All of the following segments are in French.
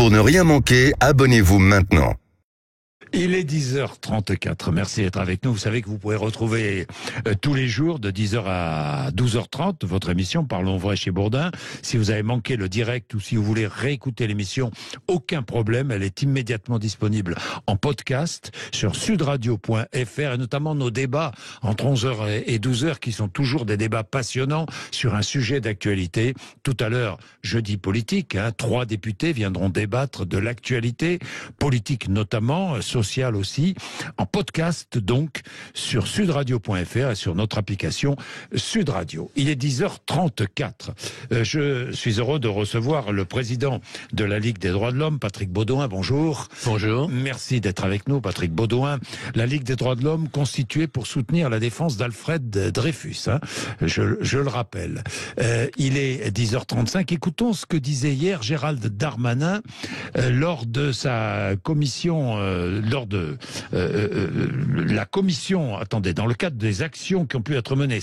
Pour ne rien manquer, abonnez-vous maintenant. Il est 10h34. Merci d'être avec nous. Vous savez que vous pouvez retrouver tous les jours de 10h à 12h30 votre émission Parlons vrai chez Bourdin. Si vous avez manqué le direct ou si vous voulez réécouter l'émission, aucun problème. Elle est immédiatement disponible en podcast sur sudradio.fr et notamment nos débats entre 11h et 12h qui sont toujours des débats passionnants sur un sujet d'actualité. Tout à l'heure, jeudi politique, 3 députés viendront débattre de l'actualité politique notamment, social aussi, en podcast donc sur sudradio.fr et sur notre application Sud Radio. Il est 10h34. Je suis heureux de recevoir le président de la Ligue des droits de l'homme, Patrick Beaudoin. Bonjour. Bonjour. Merci d'être avec nous, Patrick Beaudoin. La Ligue des droits de l'homme constituée pour soutenir la défense d'Alfred Dreyfus. Je le rappelle. Il est 10h35. Écoutons ce que disait hier Gérald Darmanin lors de sa commission, lors de la commission, dans le cadre des actions qui ont pu être menées.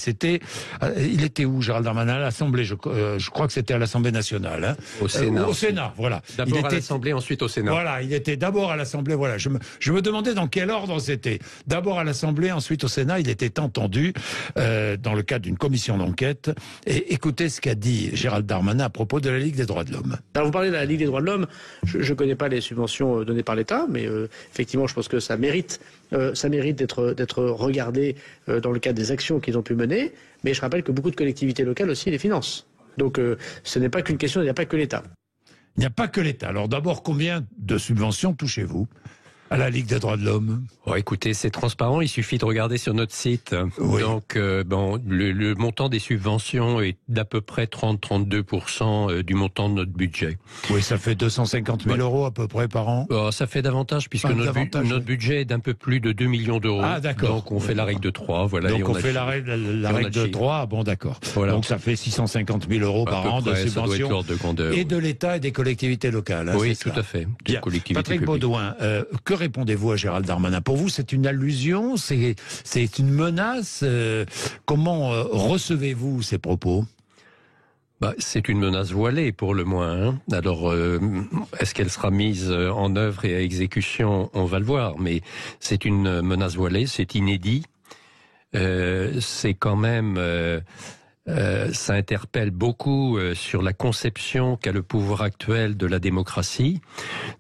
Il était où, Gérald Darmanin? À l'Assemblée, je crois que c'était à l'Assemblée nationale. Au Sénat. Au Sénat, voilà. D'abord à l'Assemblée, ensuite au Sénat. Voilà, il était d'abord à l'Assemblée, voilà. Je me demandais dans quel ordre c'était. D'abord à l'Assemblée, ensuite au Sénat. Il était entendu dans le cadre d'une commission d'enquête. Et écoutez ce qu'a dit Gérald Darmanin à propos de la Ligue des droits de l'homme. Alors vous parlez de la Ligue des droits de l'homme, je ne connais pas les subventions données par l'État, mais effectivement je pense que ça mérite d'être regardé dans le cadre des actions qu'ils ont pu mener, mais je rappelle que beaucoup de collectivités locales aussi les financent. Donc ce n'est pas qu'une question, il n'y a pas que l'État. Il n'y a pas que l'État. Alors d'abord, combien de subventions touchez-vous à la Ligue des droits de l'homme? Écoutez, c'est transparent, il suffit de regarder sur notre site. Oui. Donc, le montant des subventions est d'à peu près 30-32% du montant de notre budget. Oui, ça fait 250 000 euros à peu près par an. Ça fait davantage, puisque notre budget est d'un peu plus de 2 millions d'euros. Ah, d'accord. Donc, on fait la règle de 3. Voilà, donc, on fait la règle de 3. Bon, d'accord. Voilà. Donc, ça fait 650 000 euros par an de subventions. Et de l'État et des collectivités locales. Oui, tout à fait. Bien. Patrick Beaudoin, que répondez-vous à Gérald Darmanin? Pour vous, c'est une allusion, c'est une menace. Comment recevez-vous ces propos? C'est une menace voilée pour le moins. Alors, est-ce qu'elle sera mise en œuvre et à exécution? On va le voir. Mais c'est une menace voilée, c'est inédit. C'est quand même... ça interpelle beaucoup sur la conception qu'a le pouvoir actuel de la démocratie,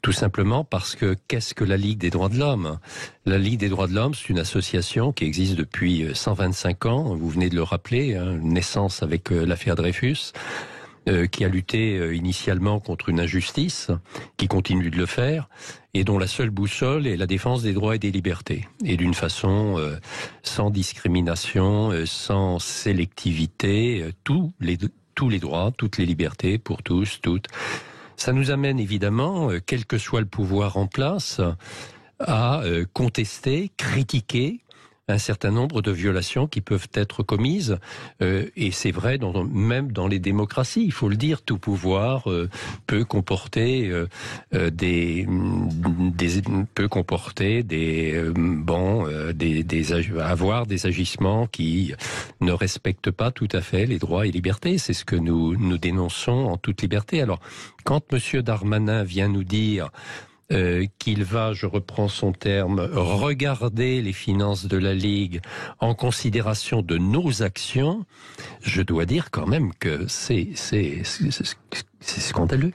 tout simplement parce que qu'est-ce que la Ligue des droits de l'homme? La Ligue des droits de l'homme, c'est une association qui existe depuis 125 ans, vous venez de le rappeler, naissance avec l'affaire Dreyfus, qui a lutté initialement contre une injustice, qui continue de le faire, et dont la seule boussole est la défense des droits et des libertés, et d'une façon sans discrimination, sans sélectivité, tous les droits, toutes les libertés pour tous, toutes. Ça nous amène évidemment, quel que soit le pouvoir en place, à contester, critiquer un certain nombre de violations qui peuvent être commises, et c'est vrai même dans les démocraties, il faut le dire, tout pouvoir peut comporter avoir des agissements qui ne respectent pas tout à fait les droits et libertés. C'est ce que nous dénonçons en toute liberté. Alors, quand M. Darmanin vient nous dire qu'il va, je reprends son terme, regarder les finances de la Ligue en considération de nos actions, je dois dire quand même que c'est scandaleux.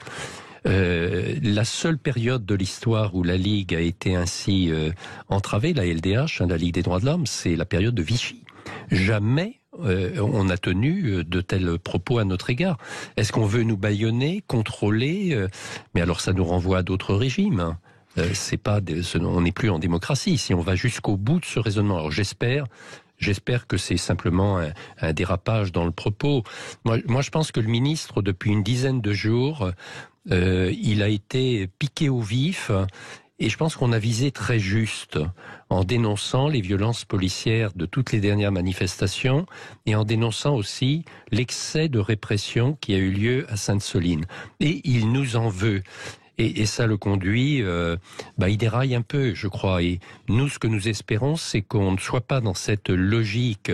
La seule période de l'histoire où la Ligue a été ainsi entravée, la LDH, la Ligue des droits de l'homme, c'est la période de Vichy. Jamais on a tenu de tels propos à notre égard. Est-ce qu'on veut nous bâillonner, contrôler? Mais alors ça nous renvoie à d'autres régimes. On n'est plus en démocratie. Si on va jusqu'au bout de ce raisonnement, alors j'espère que c'est simplement un dérapage dans le propos. Moi, je pense que le ministre, depuis une dizaine de jours, il a été piqué au vif. Et je pense qu'on a visé très juste en dénonçant les violences policières de toutes les dernières manifestations et en dénonçant aussi l'excès de répression qui a eu lieu à Sainte-Soline. Et il nous en veut. Et ça le conduit, il déraille un peu, je crois. Et nous, ce que nous espérons, c'est qu'on ne soit pas dans cette logique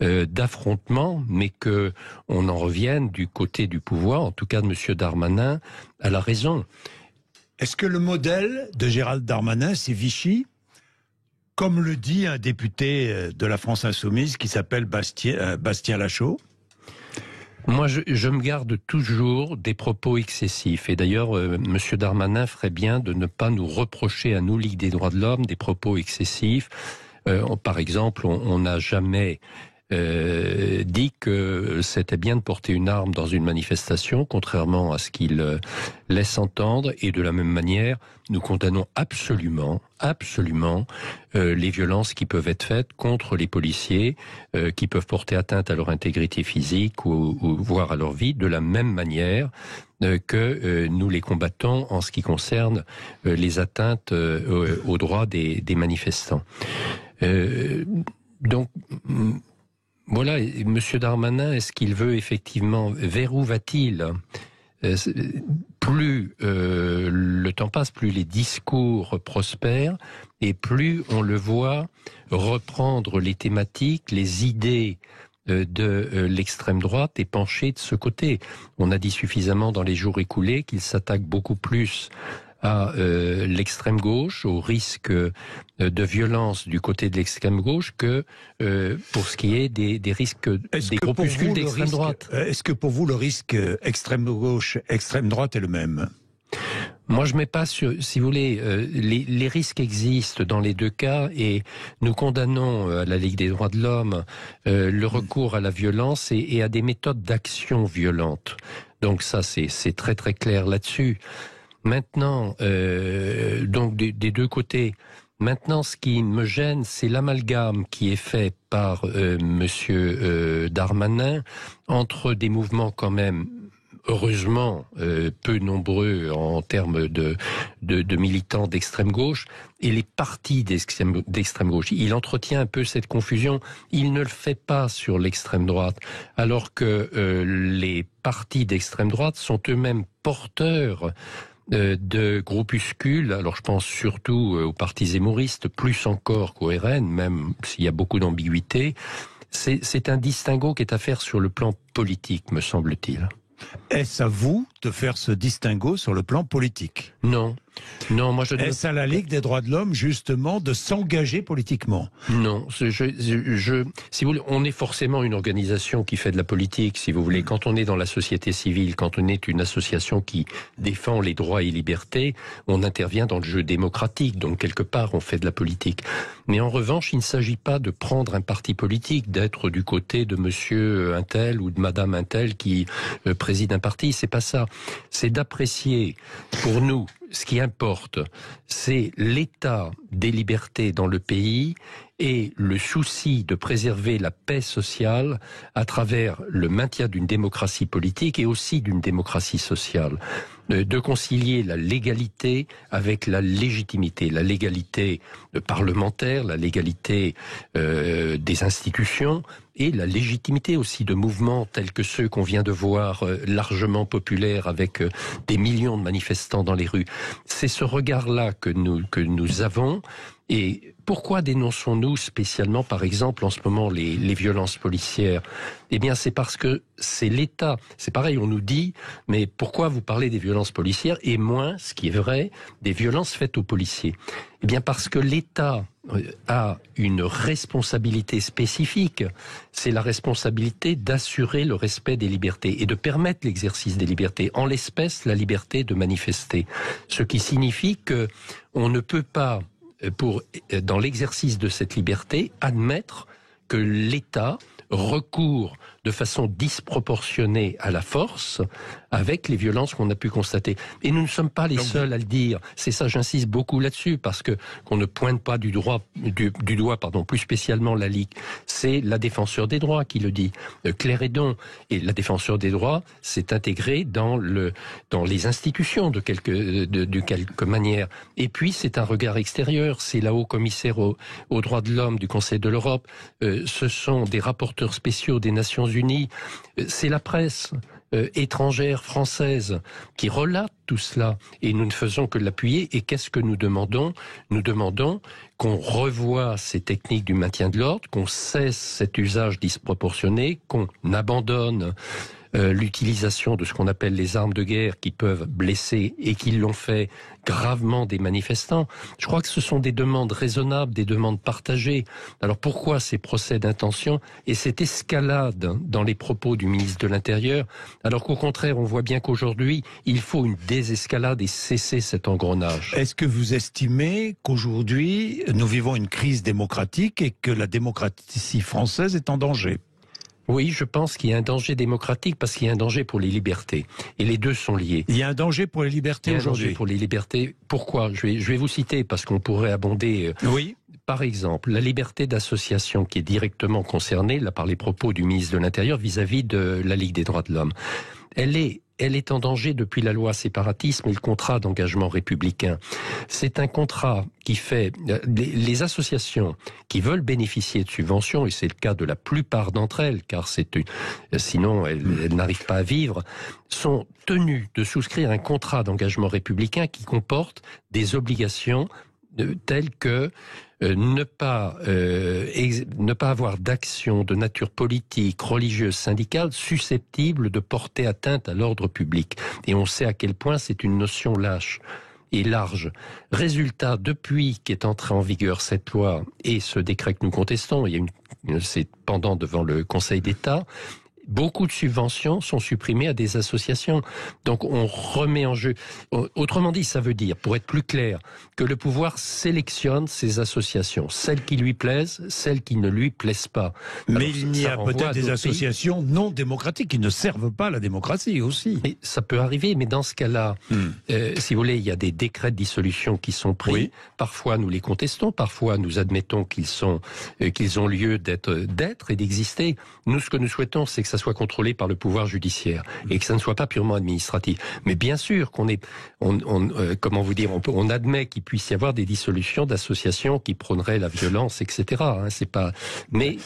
d'affrontement, mais que on en revienne du côté du pouvoir, en tout cas de M. Darmanin, à la raison. Est-ce que le modèle de Gérald Darmanin, c'est Vichy, comme le dit un député de la France Insoumise qui s'appelle Bastien Lachaud? Moi, je me garde toujours des propos excessifs. Et d'ailleurs, M. Darmanin ferait bien de ne pas nous reprocher à nous, Ligue des droits de l'homme, des propos excessifs. Par exemple, on n'a jamais dit que c'était bien de porter une arme dans une manifestation, contrairement à ce qu'il laisse entendre. Et de la même manière, nous condamnons absolument les violences qui peuvent être faites contre les policiers, qui peuvent porter atteinte à leur intégrité physique ou voire à leur vie, de la même manière que nous les combattons en ce qui concerne les atteintes aux droits des manifestants. Donc, voilà, Monsieur Darmanin, est-ce qu'il veut effectivement, vers où va-t-il ? Plus le temps passe, plus les discours prospèrent et plus on le voit reprendre les thématiques, les idées de l'extrême droite et pencher de ce côté. On a dit suffisamment dans les jours écoulés qu'il s'attaque beaucoup plus à l'extrême gauche, au risque de violence du côté de l'extrême gauche que pour ce qui est des risques des groupuscules d'extrême droite. Est-ce que pour vous le risque extrême gauche, extrême droite est le même ? Moi, je mets pas sur, si vous voulez, les risques existent dans les deux cas et nous condamnons à la Ligue des droits de l'homme le recours à la violence et à des méthodes d'action violentes. Donc ça, c'est très très clair là-dessus. Maintenant, donc des deux côtés. Maintenant, ce qui me gêne, c'est l'amalgame qui est fait par Monsieur Darmanin entre des mouvements quand même heureusement peu nombreux en termes de militants d'extrême gauche et les partis d'extrême gauche. Il entretient un peu cette confusion. Il ne le fait pas sur l'extrême droite, alors que les partis d'extrême droite sont eux-mêmes porteurs de groupuscules, alors je pense surtout aux partis zémouristes, plus encore qu'au RN, même s'il y a beaucoup d'ambiguïté. C'est un distinguo qui est à faire sur le plan politique, me semble-t-il. Est-ce à vous de faire ce distinguo sur le plan politique ? Non. Non, moi je ne... Est-ce à la Ligue des droits de l'homme, justement, de s'engager politiquement ? Non. Si vous voulez, on est forcément une organisation qui fait de la politique, si vous voulez. Quand on est dans la société civile, quand on est une association qui défend les droits et libertés, on intervient dans le jeu démocratique, donc quelque part on fait de la politique. Mais en revanche, il ne s'agit pas de prendre un parti politique, d'être du côté de monsieur un tel ou de madame un tel qui préside un parti, c'est pas ça. C'est d'apprécier, pour nous, ce qui importe, c'est l'état des libertés dans le pays et le souci de préserver la paix sociale à travers le maintien d'une démocratie politique et aussi d'une démocratie sociale. De concilier la légalité avec la légitimité parlementaire, la légalité des institutions et la légitimité aussi de mouvements tels que ceux qu'on vient de voir largement populaires avec des millions de manifestants dans les rues. C'est ce regard-là que nous avons. Et pourquoi dénonçons-nous spécialement, par exemple, en ce moment, les violences policières ? Eh bien, c'est parce que c'est l'État. C'est pareil, on nous dit, mais pourquoi vous parlez des violences policières et moins, ce qui est vrai, des violences faites aux policiers ? Eh bien, parce que l'État a une responsabilité spécifique. C'est la responsabilité d'assurer le respect des libertés et de permettre l'exercice des libertés. En l'espèce, la liberté de manifester. Ce qui signifie que on ne peut pas, dans l'exercice de cette liberté, admettre que l'État recourt de façon disproportionnée à la force avec les violences qu'on a pu constater. Et nous ne sommes pas les seuls à le dire. C'est ça, j'insiste beaucoup là-dessus, parce que qu'on ne pointe pas du doigt, plus spécialement la Ligue. C'est la défenseur des droits qui le dit, Claire Hédon. Et la défenseur des droits s'est intégrée dans les institutions de quelque manière. Et puis, c'est un regard extérieur. C'est la haut-commissaire aux droits de l'homme du Conseil de l'Europe. Ce sont des rapporteurs spéciaux des Nations Unies. C'est la presse étrangère française qui relate tout cela et nous ne faisons que l'appuyer. Et qu'est-ce que nous demandons ? Nous demandons qu'on revoie ces techniques du maintien de l'ordre, qu'on cesse cet usage disproportionné, qu'on abandonne l'utilisation de ce qu'on appelle les armes de guerre qui peuvent blesser et qui l'ont fait gravement des manifestants. Je crois que ce sont des demandes raisonnables, des demandes partagées. Alors pourquoi ces procès d'intention et cette escalade dans les propos du ministre de l'Intérieur, alors qu'au contraire, on voit bien qu'aujourd'hui, il faut une désescalade et cesser cet engrenage. Est-ce que vous estimez qu'aujourd'hui, nous vivons une crise démocratique et que la démocratie française est en danger ? Oui, je pense qu'il y a un danger démocratique parce qu'il y a un danger pour les libertés. Et les deux sont liés. Il y a un danger pour les libertés aujourd'hui. Il y a un danger pour les libertés. Pourquoi ? Je vais vous citer parce qu'on pourrait abonder. Oui. Par exemple, la liberté d'association qui est directement concernée là, par les propos du ministre de l'Intérieur vis-à-vis de la Ligue des droits de l'homme. Elle est en danger depuis la loi séparatisme et le contrat d'engagement républicain. C'est un contrat qui fait... Les associations qui veulent bénéficier de subventions, et c'est le cas de la plupart d'entre elles, car sinon elles n'arrivent pas à vivre, sont tenues de souscrire un contrat d'engagement républicain qui comporte des obligations telles que ne pas avoir d'action de nature politique, religieuse, syndicale susceptible de porter atteinte à l'ordre public. Et on sait à quel point c'est une notion lâche et large. Résultat, depuis qu'est entrée en vigueur cette loi et ce décret que nous contestons, c'est pendant devant le Conseil d'État, beaucoup de subventions sont supprimées à des associations. Donc on remet en jeu. Autrement dit, ça veut dire, pour être plus clair, que le pouvoir sélectionne ces associations. Celles qui lui plaisent, celles qui ne lui plaisent pas. Mais alors, il y a peut-être des associations non démocratiques qui ne servent pas la démocratie aussi. Mais ça peut arriver, mais dans ce cas-là, si vous voulez, il y a des décrets de dissolution qui sont pris. Oui. Parfois nous les contestons, parfois nous admettons qu'ils ont lieu d'être et d'exister. Nous, ce que nous souhaitons, c'est que ça soit contrôlé par le pouvoir judiciaire et que ça ne soit pas purement administratif. Mais bien sûr qu'on on admet qu'il puisse y avoir des dissolutions d'associations qui prôneraient la violence, etc. C'est pas, mais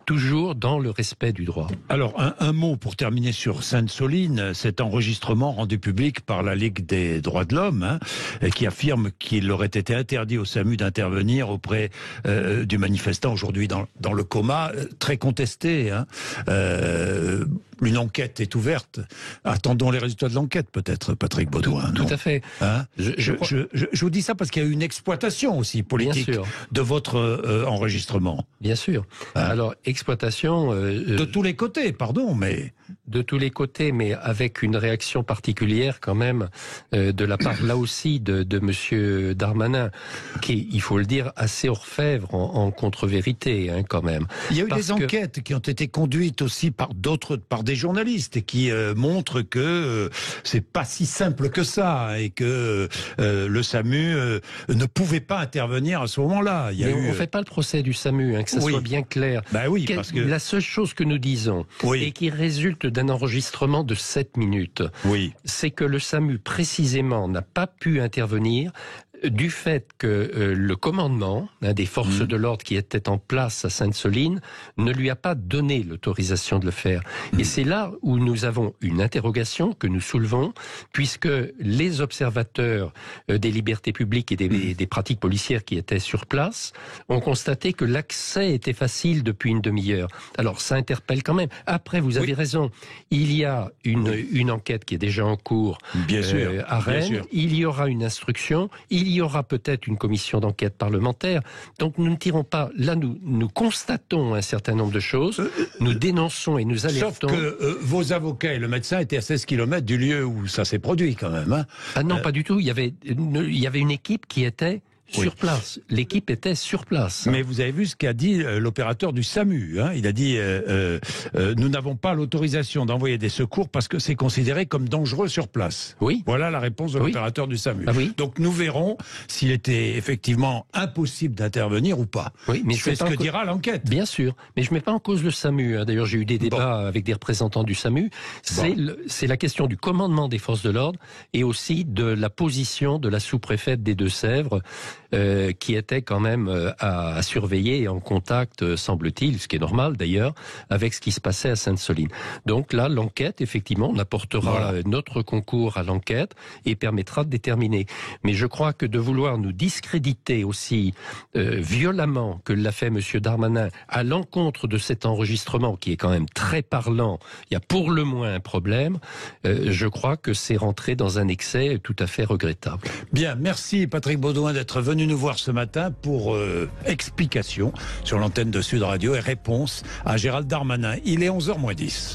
toujours dans le respect du droit. Alors un mot pour terminer sur Sainte-Soline, cet enregistrement rendu public par la Ligue des droits de l'homme, qui affirme qu'il aurait été interdit au SAMU d'intervenir auprès du manifestant aujourd'hui dans le coma, très contesté. Une enquête est ouverte. Attendons les résultats de l'enquête, peut-être, Patrick Baudouin. Tout à fait. Je vous dis ça parce qu'il y a eu une exploitation aussi politique de votre enregistrement. Bien sûr. Alors, exploitation... de tous les côtés, pardon, mais... De tous les côtés, mais avec une réaction particulière quand même de la part, là aussi, de Monsieur Darmanin, qui est, il faut le dire, assez orfèvre en contre-vérité, quand même. Il y a eu des enquêtes qui ont été conduites aussi par des journalistes et qui montrent que c'est pas si simple que ça et que le SAMU ne pouvait pas intervenir à ce moment-là. On fait pas le procès du SAMU, que ça soit bien clair. Bah oui, parce que la seule chose que nous disons et qui résulte d'un enregistrement de 7 minutes, c'est que le SAMU précisément n'a pas pu intervenir du fait que le commandement des forces de l'ordre qui étaient en place à Sainte-Soline ne lui a pas donné l'autorisation de le faire. Et c'est là où nous avons une interrogation que nous soulevons, puisque les observateurs des libertés publiques et des pratiques policières qui étaient sur place ont constaté que l'accès était facile depuis une demi-heure. Alors ça interpelle quand même. Après, vous avez raison, il y a une enquête qui est déjà en cours à Rennes, il y aura une instruction, il y aura peut-être une commission d'enquête parlementaire. Donc nous ne tirons pas... Là, nous constatons un certain nombre de choses, nous dénonçons et nous alertons. Sauf que vos avocats et le médecin étaient à 16 km du lieu où ça s'est produit quand même. Ah non, pas du tout. Il y avait une équipe qui était... sur place. L'équipe était sur place. Mais vous avez vu ce qu'a dit l'opérateur du SAMU. Il a dit nous n'avons pas l'autorisation d'envoyer des secours parce que c'est considéré comme dangereux sur place. Oui. Voilà la réponse de l'opérateur du SAMU. Donc nous verrons s'il était effectivement impossible d'intervenir ou pas. Oui, mais c'est ce que dira l'enquête. Bien sûr. Mais je ne mets pas en cause le SAMU. D'ailleurs, j'ai eu des débats avec des représentants du SAMU. C'est la question du commandement des forces de l'ordre et aussi de la position de la sous-préfète des Deux-Sèvres. qui était quand même à surveiller et en contact, semble-t-il, ce qui est normal d'ailleurs, avec ce qui se passait à Sainte-Soline. Donc là, l'enquête, effectivement, on apportera notre concours à l'enquête et permettra de déterminer. Mais je crois que de vouloir nous discréditer aussi violemment que l'a fait M. Darmanin à l'encontre de cet enregistrement qui est quand même très parlant, il y a pour le moins un problème, je crois que c'est rentré dans un excès tout à fait regrettable. Bien, merci Patrick Baudouin d'être venu nous voir ce matin pour explication sur l'antenne de Sud Radio et réponse à Gérald Darmanin. Il est 11h moins 10.